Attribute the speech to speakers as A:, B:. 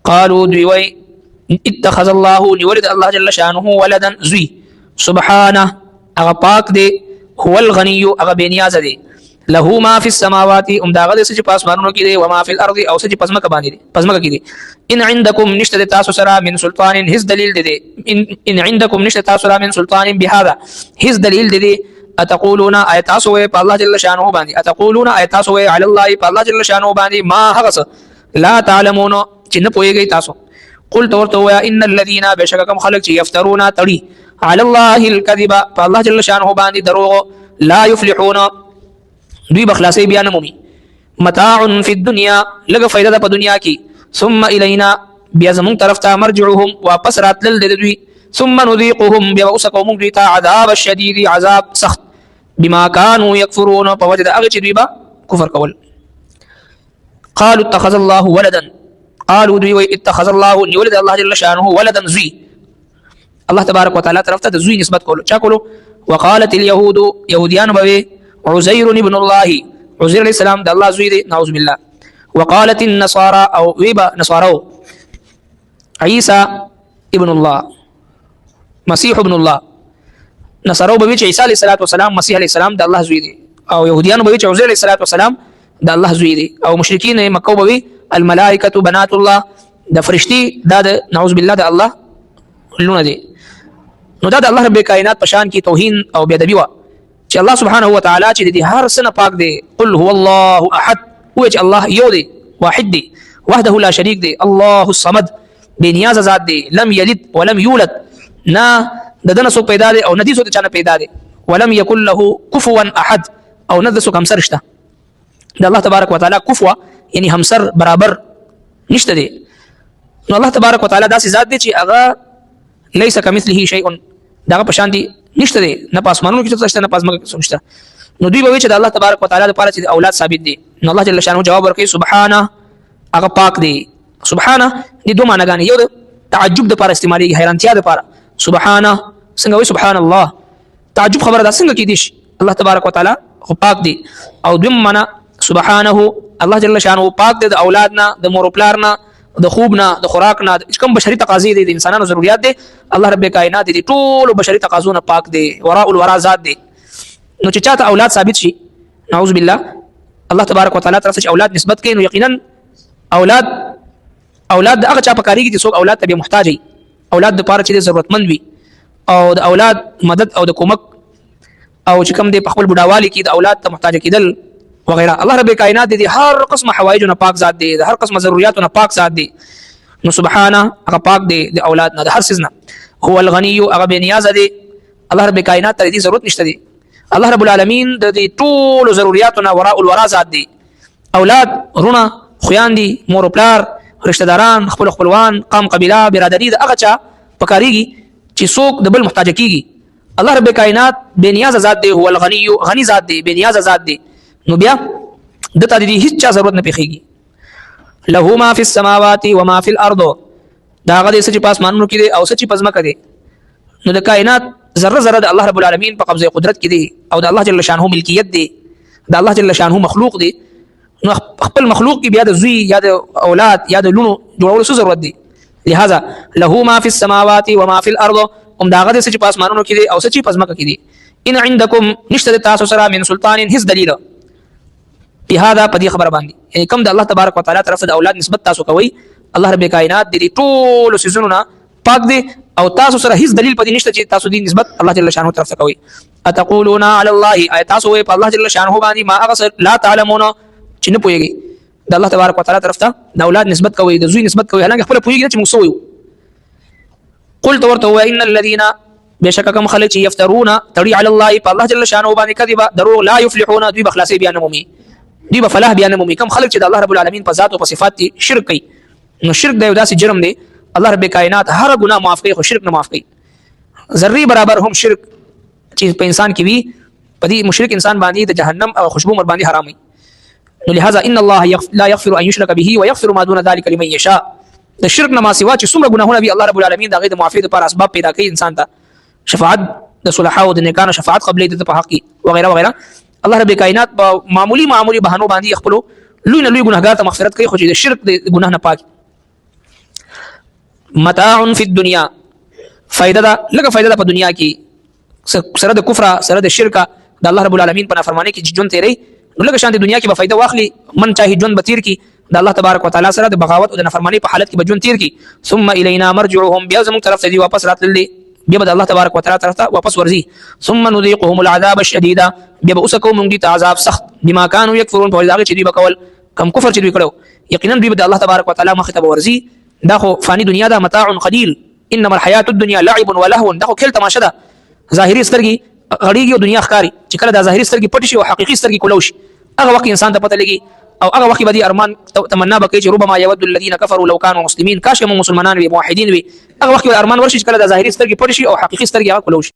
A: قالوا دوی اتخذ الله نورد الله جل شانه ولدا زوی سبحانه اغا پاک دی هو الغنی اغا بینیاز دی له ما فی السماوات داغه د سچ پاسمانونو کې دی و ما فی الارض او سچ پزمک باندې دی پزمک کې دی ان عندكم نشته تاسو سره من سلطان هیڅ دلیل دی ان عندكم نشته تاسو سره من سلطان بهذا هیڅ دلیل دی اتقولون ایت تاسو په الله جل شانه باندې اتقولون ایت تاسو علی الله په الله جل شانه باندې ما هغه لا تعلمون چې نه پوهیږئ تاسو قل تورته ان الذين بشككم خلق چې يفترون تړي على الله الكذب په الله جل شانه باندې دروغ لا يفلحون دوی بخلاصي بیان مومي متاع في الدنيا لګ فائدہ په دنیا کې ثم الينا بیا زمون طرف ته مرجعهم واپس راتل دوی ثم نذيقهم بیا وسقوم دوی ته عذاب الشديد عذاب سخت بما كانوا يكفرون فوجد اغه چې دوی با کفر کول قالوا اتخذ الله ولدا قالوا دوی اتخذ الله ولد الله جل شانه ولدا زوی الله تبارک وتعالى طرف ته زوی نسبت کولو چا کولو وقالت اليهود يهوديان بوي عزير ابن الله عزير عليه السلام د الله زوی دی نعوذ بالله وقالت النصارى او ويبا نصارى عيسى ابن الله مسيح ابن الله نصارى بوي عيسى عليه الصلاه والسلام مسيح عليه السلام د الله زوی دی او يهوديان بوي عزير عليه الصلاه والسلام د الله زوی دی او مشرکین مکه بوي الملائکه بنات الله د فرشتي د نعوذ بالله د الله لونه دي نو دا د الله رب کائنات پشان کی توهین او بے ادبی وا چې الله سبحانه و تعالی چې د هر سنه پاک دی قل هو الله احد هو چې الله یو دی واحد دی وحده لا شریک دی الله الصمد بے نیاز ذات دی لم یلد ولم یولد نا ددن سو پیدا دی او ندی سو چانه پیدا دی ولم یکن له کفوا احد او ند سو کمسر شته د الله تبارک وتعالى کفوا یعنی همسر برابر نشته دی نو الله تبارک وتعالى داسې ذات دی چې هغه ليس كمثله شيء دغه پشان دی نشته دی نه پاسمانونو کې څه شته نه پاسمانونو کې څه شته نو دوی به چې د الله تبارک وتعالى لپاره چې اولاد ثابت دي نو الله جل شانه جواب ورکړي سبحانه هغه پاک دی سبحانه دې دوه معناګانې یو تعجب د لپاره استعمالي حیرانتیا د لپاره سبحانه څنګه وي سبحان الله تعجب خبره ده څنګه کې دي الله تبارک وتعالى خو پاک دی او دویم معنا سبحانه الله جل شانه پاک دی د اولادنا د مور پلار نه د خوب نه د خوراک نه کوم بشري تقاضې دي د انسانانو ضرورت دي الله رب کائنات دي ټول بشري تقاضو نه پاک دي وراء الورا ذات دي نو چې چاته اولاد ثابت شي نعوذ بالله الله تبارک وتعالى طرف څخه اولاد نسبت کوي نو یقینا اولاد د هغه چا په کاریږي چې څوک اولاد ته محتاج وي اولاد د پاره چې ضرورتمند وي او د اولاد مدد او د کومک او چې کوم د خپل بډاوالي کې د اولاد ته محتاج کېدل وغیرہ الله رب کائنات دي هر قسم حوائج نه پاک ذات دي هر قسم ضرورت نه پاک ذات دي نو سبحانه هغه پاک دي د اولاد نه هر څه نه هو الغني هغه بے نیاز دي الله رب کائنات ته دي ضرورت نشته دي الله رب العالمین د دې ټول ضرورتونه وراء الورا ذات دي اولاد رونه خويان دي مور پلار رشتہ داران خپلوان قوم قبيله برادری د هغه چا پکاريږي چې څوک د بل محتاج کیږي الله رب کائنات بے نیاز ذات دي هو الغني غني ذات دي بے نیاز ذات دي نو بیا د تا دي هیڅ چا ضرورت نه پیخيږي له ما فی السماوات و ما فی الارض دا غدي سچ پاس مانو کې دي او سچ پزما کې دي نو د کائنات ذره ذره د الله رب العالمین په قبضه قدرت کې دي او د الله جل شانه ملکیت دي د الله جل شانه مخلوق دي نو خپل مخلوق کې بیا د زوی یا د اولاد یا د لونو جوړول څه ضرورت دي لہذا له ما فی السماوات و ما فی الارض دا غدي سچ پاس مانو کې دي او سچ پزما کې دي ان عندكم نشته تاسو سره من سلطان هیڅ دلیل بهذا پدې خبر باندې یعنی کوم د الله تبارک وتعالى طرف د اولاد نسبت تاسو کوي الله رب کائنات دې ټول سيزونه پاک دي او تاسو سره هیڅ دلیل پدې نشته چې تاسو دې نسبت الله جل شانه طرف ته کوي اتقولون على الله اي تاسو په الله جل شانه باندې ما هغه لا تعلمون چې نه پويږي د الله تبارک وتعالى طرف ته د اولاد نسبت کوي د زوی نسبت کوي هغه خپل پويږي چې موږ سوې قلت ورته ان الذين بشككم خلق يفترون تري على الله فالله جل شانه باندې كذبا درو لا يفلحون دوی بخلاصي بیان مومي دوی په فلاح بیان مومي کوم خلق چې د الله رب العالمین په ذات او په صفات دي شرک کوي نو شرک د یو داسې جرم دی الله رب کائنات هر ګناه معاف کوي خو شرک نه معاف کوي ذره برابر هم شرک چې په انسان کې وي په دې مشرک انسان باندې د جهنم او خوشبو مر باندې حرام وي نو لہذا ان الله لا يغفر ان يشرك به ويغفر ما دون ذلك لمن يشاء د شرک نه ما سوا چې څومره ګناهونه وي الله رب العالمین دا غي د معافی لپاره اسباب پیدا کوي انسان ته شفاعت د صلحاء او د نیکانو شفاعت قبلې د په حق وغیرہ وغیرہ الله رب کائنات معمولی بهانو باندې خپل لوی نه لوی ګناهګار ته مغفرت کوي خو چې د شرک د ګناه نه پاک متاع فی الدنیا فائدہ دا لکه فائدہ دا په دنیا کې سره د کفر سره د شرک د الله رب العالمین په نافرمانی کې ژوند تیری نو لکه شان د دنیا کې به فائدہ واخلي من چاهي ژوند بتیر کې د الله تبارک وتعالى سره د بغاوت او د نافرمانی په حالت کې به ژوند تیر کې ثم الینا مرجعهم بیا زموږ طرف ته دی واپس راتللی بیا به د الله تبارک وتعالى طرف ته واپس ورځي ثم نذيقهم العذاب الشديد بیا به اوسکو موږ دي عذاب سخت بما كانوا يكفرون په ځای چې دوی وکول کم کفر چې دوی کړو یقینا دوی به د الله تبارک وتعالى مخ ته ورځي دا خو فانی دنیا دا متاع قلیل انما الحیات الدنیا لعب ولهو دا خو کله تماشه ده ظاهری سترګي غړیږي او دنیا ښکاری چې کله دا ظاهری سترګي پټ شي او حقيقي سترګي کولو شي هغه وخت انسان ته پته لګي او هغه وخت به ارمان تمنا بکړي چې ربما يود الذين كفروا لو كانوا مسلمين کاش هم مسلمانان وي موحدين وي هغه وخت ارمان ورشي چې کله دا ظاهری سترګي پټ شي او حقيقي سترګي هغه کولو شي